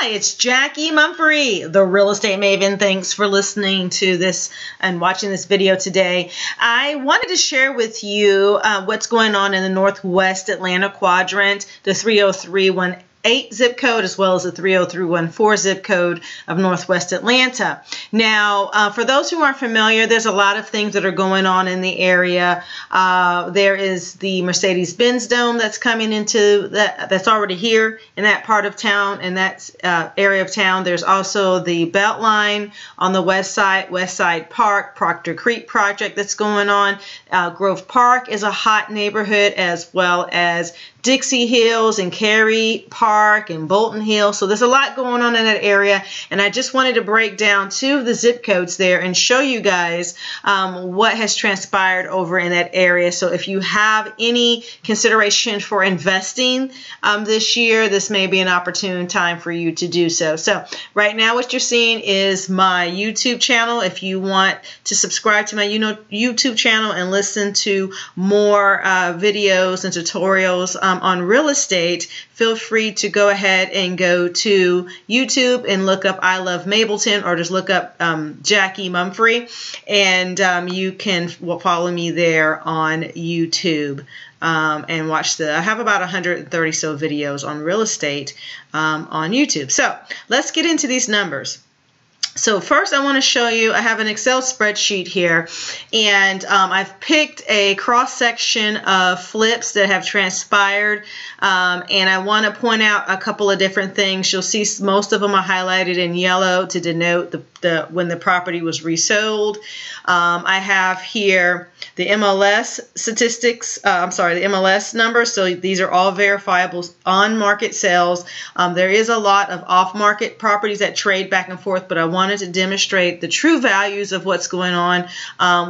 Hi, it's Jackye Mumphrey, the real estate maven. Thanks for listening to this and watching this video today. I wanted to share with you what's going on in the Northwest Atlanta quadrant, the 30318 zip code, as well as the 30314 zip code of Northwest Atlanta. Now, for those who aren't familiar, there's a lot of things that are going on in the area. There is the Mercedes-Benz Dome that's coming into that's already here in that part of town, in that area of town. There's also the Beltline on the West Side Park, Proctor Creek project that's going on. Grove Park is a hot neighborhood, as well as Dixie Hills and Cary Park and Bolton Hill. So there's a lot going on in that area, and I just wanted to break down two of the zip codes there and show you guys what has transpired over in that area. So if you have any consideration for investing this year, this may be an opportune time for you to do so. So right now what you're seeing is my YouTube channel. If you want to subscribe to my YouTube channel and listen to more videos and tutorials on real estate, feel free to go ahead and go to YouTube and look up I Love Mableton, or just look up Jackye Mumphrey, and you can follow me there on YouTube and watch I have about 130 so videos on real estate on YouTube. So let's get into these numbers. So first I want to show you, I have an Excel spreadsheet here, and I've picked a cross-section of flips that have transpired, and I want to point out a couple of different things. You'll see most of them are highlighted in yellow to denote when the property was resold. I have here the MLS statistics, the MLS numbers. So these are all verifiable on-market sales. There is a lot of off-market properties that trade back and forth, but I wanted to demonstrate the true values of what's going on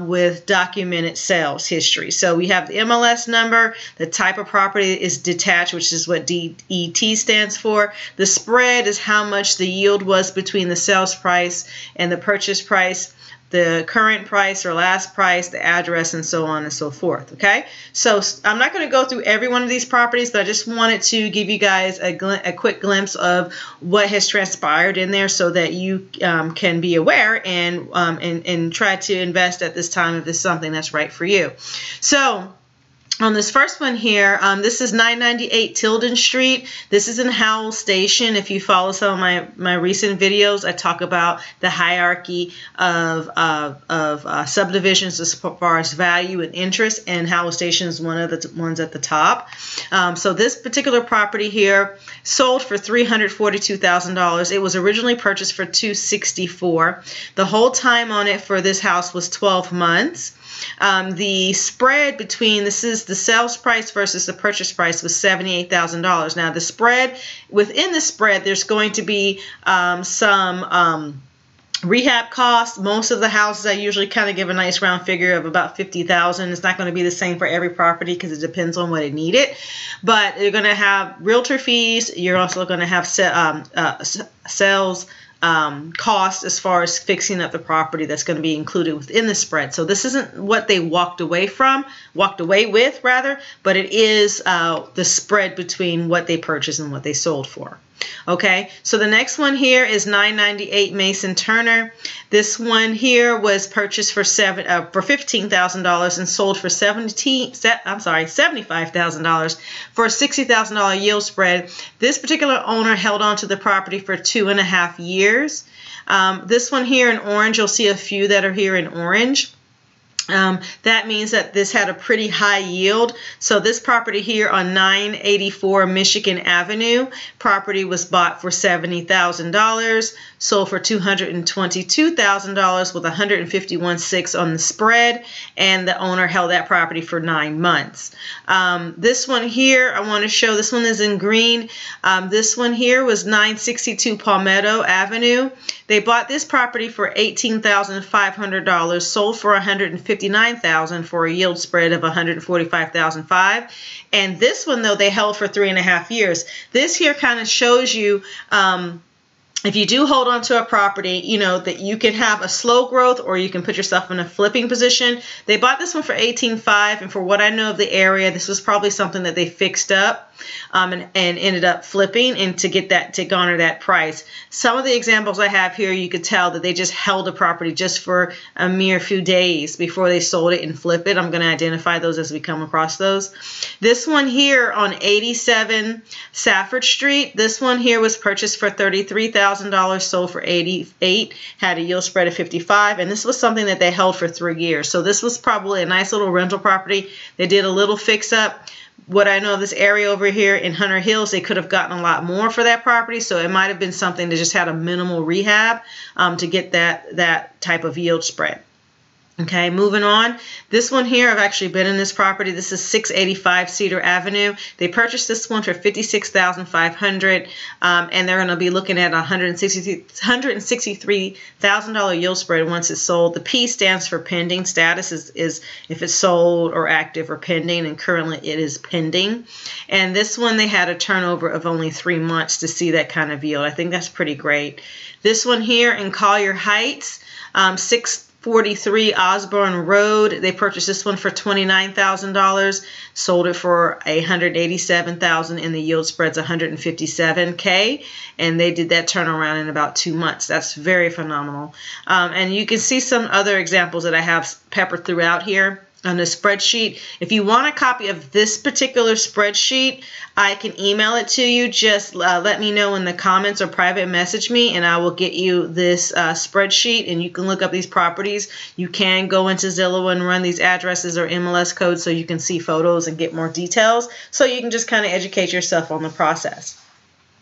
with documented sales history. So we have the MLS number, the type of property is detached, which is what DET stands for. The spread is how much the yield was between the sales price and the purchase price, the current price or last price, the address, and so on and so forth. Okay, so I'm not going to go through every one of these properties, but I just wanted to give you guys a quick glimpse of what has transpired in there, so that you can be aware and try to invest at this time if this is something that's right for you. So on this first one here, this is 998 Tilden Street. This is in Howell Station. If you follow some of my recent videos, I talk about the hierarchy of subdivisions as far as value and interest, and Howell Station is one of the ones at the top. So this particular property here sold for $342,000. It was originally purchased for $264,000. The whole time on it for this house was 12 months. The spread between, this is the sales price versus the purchase price, was $78,000. Now the spread, within the spread, there's going to be some rehab costs. Most of the houses I usually kind of give a nice round figure of about $50,000. It's not going to be the same for every property because it depends on what it needed. But you're going to have realtor fees. You're also going to have sales cost as far as fixing up the property that's going to be included within the spread. So this isn't what they walked away with, but it is the spread between what they purchased and what they sold for. Okay, so the next one here is 998 Mason Turner. This one here was purchased for $15,000 and sold for $75,000 for a $60,000 yield spread. This particular owner held on to the property for 2.5 years. This one here in orange, you'll see a few that are here in orange. That means that this had a pretty high yield. So this property here on 984 Michigan Avenue, property was bought for $70,000, sold for $222,000 with 151.6 on the spread, and the owner held that property for 9 months. This one here, I want to show, this one is in green. This one here was 962 Palmetto Avenue. They bought this property for $18,500, sold for $159,000 for a yield spread of $145,500. And this one, though, they held for 3.5 years. This here kind of shows you if you do hold on to a property, you know, that you can have a slow growth or you can put yourself in a flipping position. They bought this one for $18,500, and for what I know of the area, this was probably something that they fixed up. and ended up flipping and to garner that price. Some of the examples I have here, you could tell that they just held a property just for a mere few days before they sold it and flip it. I'm going to identify those as we come across those. This one here on 87 Safford Street, this one here was purchased for $33,000, sold for $88,000, had a yield spread of 55, and this was something that they held for 3 years. So this was probably a nice little rental property. They did a little fix up. What I know of this area over here in Hunter Hills, they could have gotten a lot more for that property, so it might have been something that just had a minimal rehab to get that type of yield spread. Okay, moving on. This one here, I've actually been in this property. This is 685 Cedar Avenue. They purchased this one for $56,500, and they're going to be looking at $163,000 yield spread once it's sold. The P stands for pending. Status is if it's sold or active or pending, and currently it is pending. And this one, they had a turnover of only 3 months to see that kind of yield. I think that's pretty great. This one here in Collier Heights, 643 Osborne Road. They purchased this one for $29,000, sold it for $187,000, and the yield spread's $157K, and they did that turnaround in about 2 months. That's very phenomenal. And you can see some other examples that I have peppered throughout here on the spreadsheet. If you want a copy of this particular spreadsheet, I can email it to you. Just let me know in the comments or private message me, and I will get you this spreadsheet, and you can look up these properties. You can go into Zillow and run these addresses or MLS codes so you can see photos and get more details, so you can just kind of educate yourself on the process.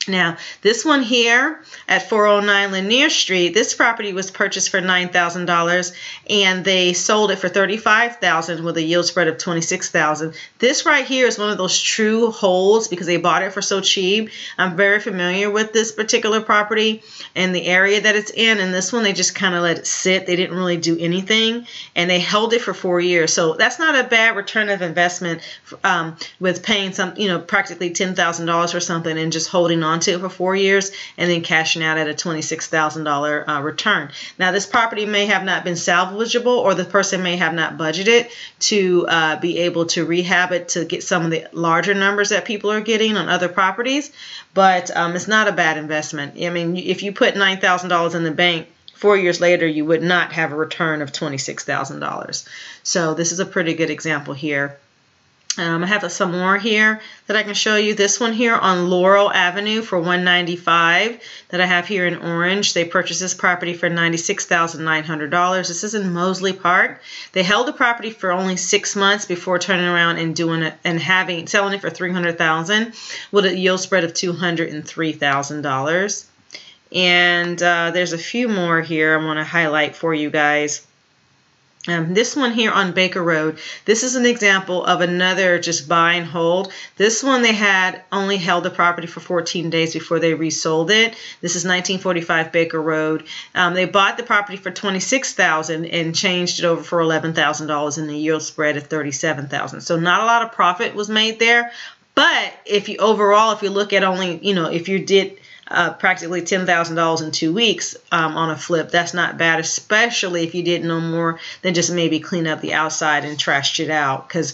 Now, this one here at 409 Lanier Street, this property was purchased for $9,000, and they sold it for $35,000 with a yield spread of $26,000. This right here is one of those true holds because they bought it for so cheap. I'm very familiar with this particular property and the area that it's in, and this one they just kind of let it sit. They didn't really do anything, and they held it for 4 years. So that's not a bad return of investment with paying practically $10,000 or something and just holding on to it for 4 years and then cashing out at a $26,000 return. Now, this property may have not been salvageable, or the person may have not budgeted to be able to rehab it to get some of the larger numbers that people are getting on other properties, but it's not a bad investment. I mean, if you put $9,000 in the bank, 4 years later, you would not have a return of $26,000. So this is a pretty good example here. I have some more here that I can show you. This one here on Laurel Avenue for $195 that I have here in orange. They purchased this property for $96,900. This is in Mosley Park. They held the property for only 6 months before turning around and doing it and selling it for $300,000 with a yield spread of $203,000. And there's a few more here I want to highlight for you guys. This one here on Baker Road, this is an example of another just buy and hold. This one they had only held the property for 14 days before they resold it. This is 1945 Baker Road. They bought the property for $26,000 and changed it over for $11,000 in the yield spread of $37,000. So not a lot of profit was made there. But if you look at only, if you did practically $10,000 in 2 weeks on a flip, that's not bad, especially if you did no more than just maybe clean up the outside and trashed it out, because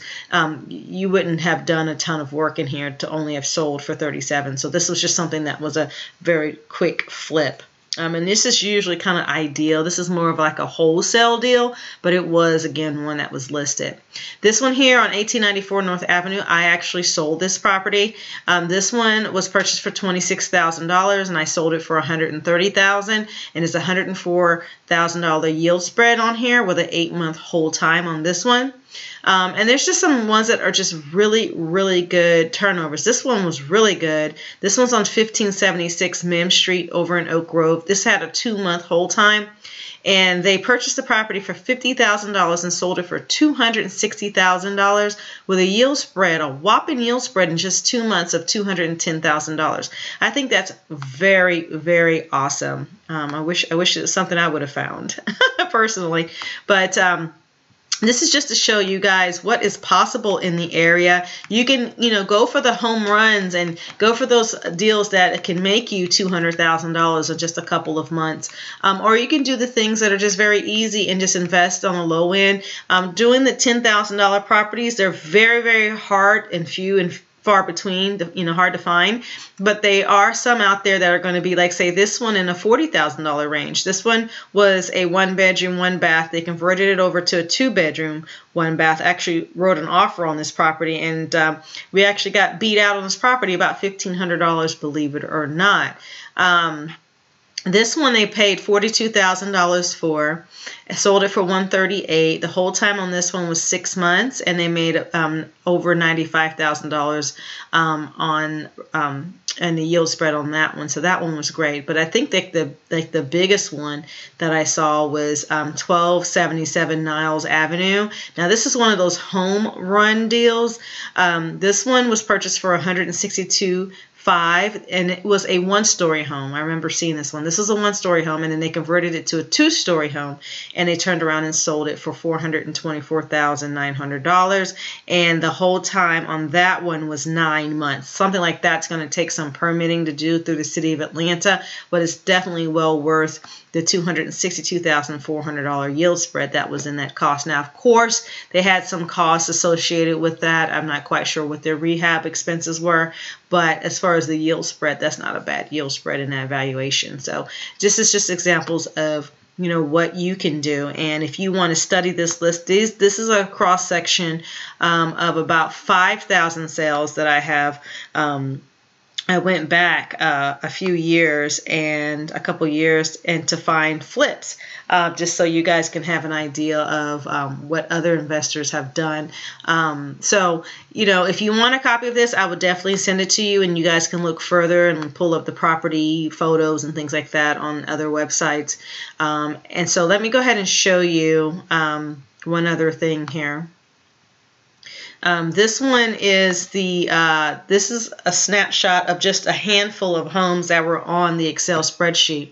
you wouldn't have done a ton of work in here to only have sold for $37,000. So this was just something that was a very quick flip. And this is usually kind of ideal. This is more of like a wholesale deal, but it was, again, one that was listed. This one here on 1894 North Avenue, I actually sold this property. This one was purchased for $26,000, and I sold it for $130,000, and it's a $104,000 yield spread on here with an 8-month hold time on this one. And there's just some ones that are just really, really good turnovers. This one was really good. This one's on 1576 Mim Street over in Oak Grove. This had a 2-month hold time, and they purchased the property for $50,000 and sold it for $260,000 with a yield spread, a whopping yield spread in just 2 months of $210,000. I think that's very, very awesome. I wish it was something I would have found personally, but this is just to show you guys what is possible in the area. You can, go for the home runs and go for those deals that can make you $200,000 in just a couple of months. Or you can do the things that are just very easy and just invest on the low end. Doing the $10,000 properties, they're very, very hard and few and far between, you know, hard to find, but they are some out there that are going to be like, say, this one in a $40,000 range. This one was a 1-bedroom, 1-bath. They converted it over to a 2-bedroom, 1-bath. Actually wrote an offer on this property, and we actually got beat out on this property about $1,500, believe it or not. This one they paid $42,000 for. Sold it for $138,000. The whole time on this one was 6 months, and they made over $95,000 and the yield spread on that one. So that one was great. But I think that the biggest one that I saw was 1277 Niles Avenue. Now this is one of those home run deals. This one was purchased for $162,500, and it was a 1-story home. I remember seeing this one. This was a 1-story home, and then they converted it to a 2-story home, and they turned around and sold it for $424,900. And the whole time on that one was 9 months. Something like that's going to take some permitting to do through the city of Atlanta, but it's definitely well worth the $262,400 yield spread that was in that cost. Now, of course, they had some costs associated with that. I'm not quite sure what their rehab expenses were, but as far as the yield spread, that's not a bad yield spread in that valuation. So this is just examples of, you know, what you can do. And if you want to study this list, this is a cross section of about 5,000 sales that I have. I went back a couple years and to find flips, just so you guys can have an idea of what other investors have done. So, you know, if you want a copy of this, I would definitely send it to you, and you guys can look further and pull up the property photos and things like that on other websites. And so let me go ahead and show you one other thing here. This one is this is a snapshot of just a handful of homes that were on the Excel spreadsheet.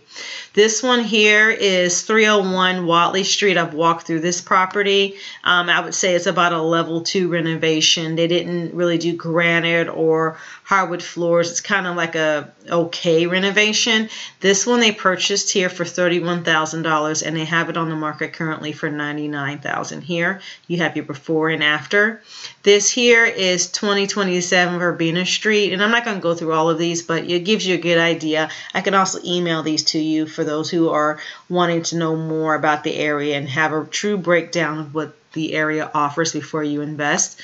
This one here is 301 Watley Street. I've walked through this property. I would say it's about a level 2 renovation. They didn't really do granite or hardwood floors. It's kind of like a okay renovation. This one they purchased here for $31,000, and they have it on the market currently for $99,000. Here you have your before and after. This here is 2027 Verbena Street, and I'm not going to go through all of these, but it gives you a good idea. I can also email these to you for those who are wanting to know more about the area and have a true breakdown of what the area offers before you invest.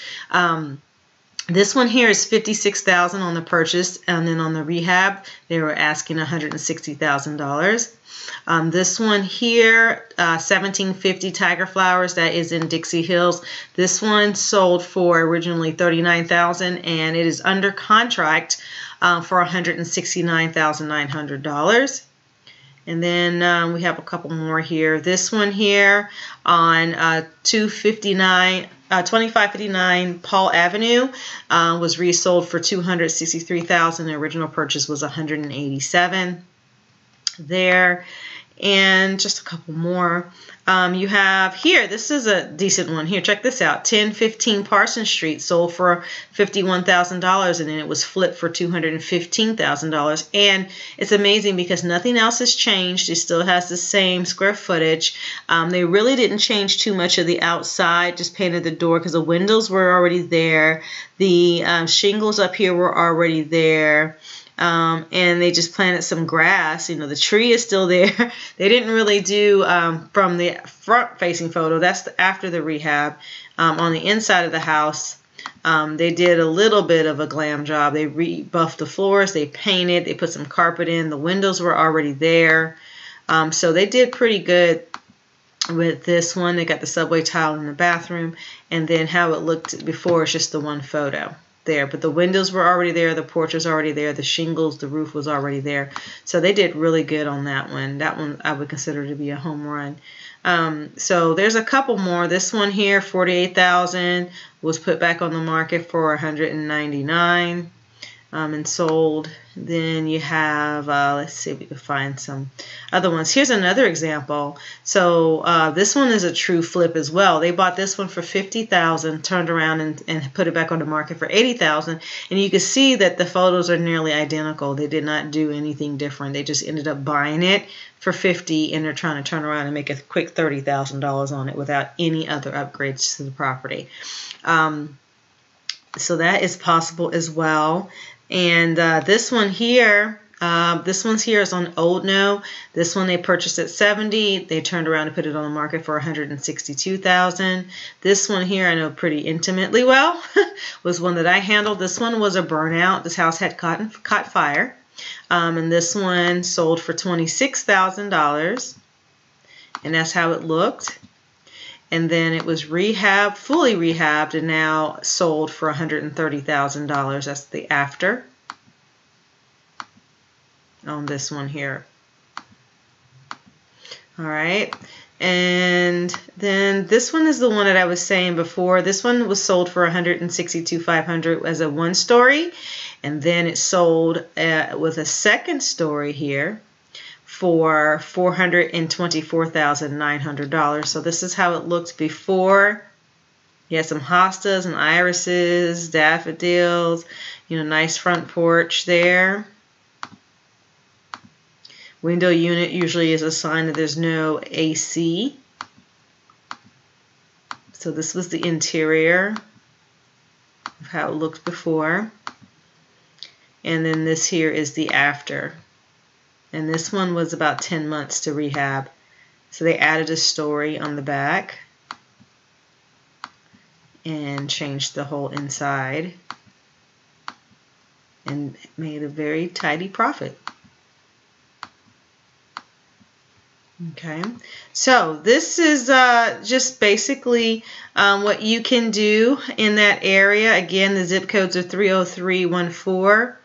This one here is $56,000 on the purchase, and then on the rehab they were asking $160,000. This one here, 1750 Tiger Flowers, that is in Dixie Hills. This one sold for originally $39,000, and it is under contract for $169,900. And then we have a couple more here. This one here on 2559 Paul Avenue was resold for $263,000. The original purchase was $187,000 there. And just a couple more. You have here, this is a decent one here. Check this out. 1015 Parsons Street sold for $51,000, and then it was flipped for $215,000. And it's amazing because nothing else has changed. It still has the same square footage. They really didn't change too much of the outside, just painted the door because the windows were already there. The shingles up here were already there. And they just planted some grass. You know, the tree is still there. They didn't really do from the front facing photo. That's after the rehab. On the inside of the house, they did a little bit of a glam job. They rebuffed the floors. They painted. They put some carpet in. The windows were already there. So they did pretty good with this one. They got the subway tile in the bathroom. And then how it looked before is just the one photo there, but the windows were already there, the porch was already there, the shingles, the roof was already there. So they did really good on that one. That one I would consider to be a home run. So there's a couple more. This one here, $48,000, was put back on the market for $199,000 and sold. Then you have, let's see if we can find some other ones. Here's another example. So this one is a true flip as well. They bought this one for $50,000, turned around and put it back on the market for $80,000. And you can see that the photos are nearly identical. They did not do anything different. They just ended up buying it for $50,000, and they're trying to turn around and make a quick $30,000 on it without any other upgrades to the property. So that is possible as well. And this one here, this one's here is on Old No. This one they purchased at $70,000. They turned around and put it on the market for $162,000. This one here I know pretty intimately well. Was one that I handled. This one was a burnout. This house had caught fire. And this one sold for $26,000. And that's how it looked. And then it was rehabbed, fully rehabbed, and now sold for $130,000. That's the after on this one here. All right. And then this one is the one that I was saying before. This one was sold for $162,500 as a one-story. And then it sold with a second story here for $424,900. So this is how it looked before. You had some hostas and irises, daffodils, you know, nice front porch there. Window unit usually is a sign that there's no AC. So this was the interior of how it looked before. And then this here is the after. And this one was about 10 months to rehab. So they added a story on the back and changed the whole inside and made a very tidy profit. Okay, so this is just basically what you can do in that area. Again, the zip codes are 30314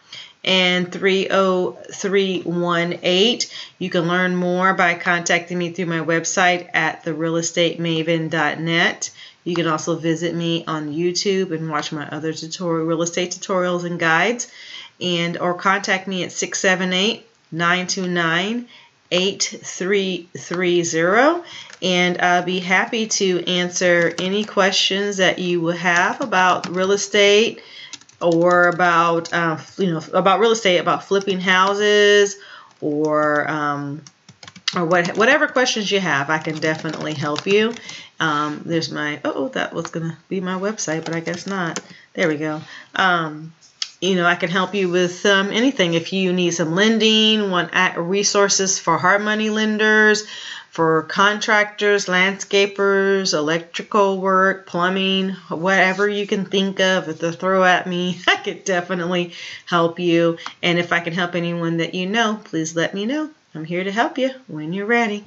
and 30318. You can learn more by contacting me through my website at therealestatemaven.net. You can also visit me on YouTube and watch my other real estate tutorials and guides, and or contact me at 678-929-8330, and I'll be happy to answer any questions that you will have about real estate, or about about real estate, about flipping houses, or whatever questions you have. I can definitely help you. There's my that was gonna be my website, but I guess not. There we go. You know, I can help you with anything. If you need some lending, want resources for hard money lenders, for contractors, landscapers, electrical work, plumbing, whatever you can think of to throw at me, I could definitely help you. And if I can help anyone that you know, please let me know. I'm here to help you when you're ready.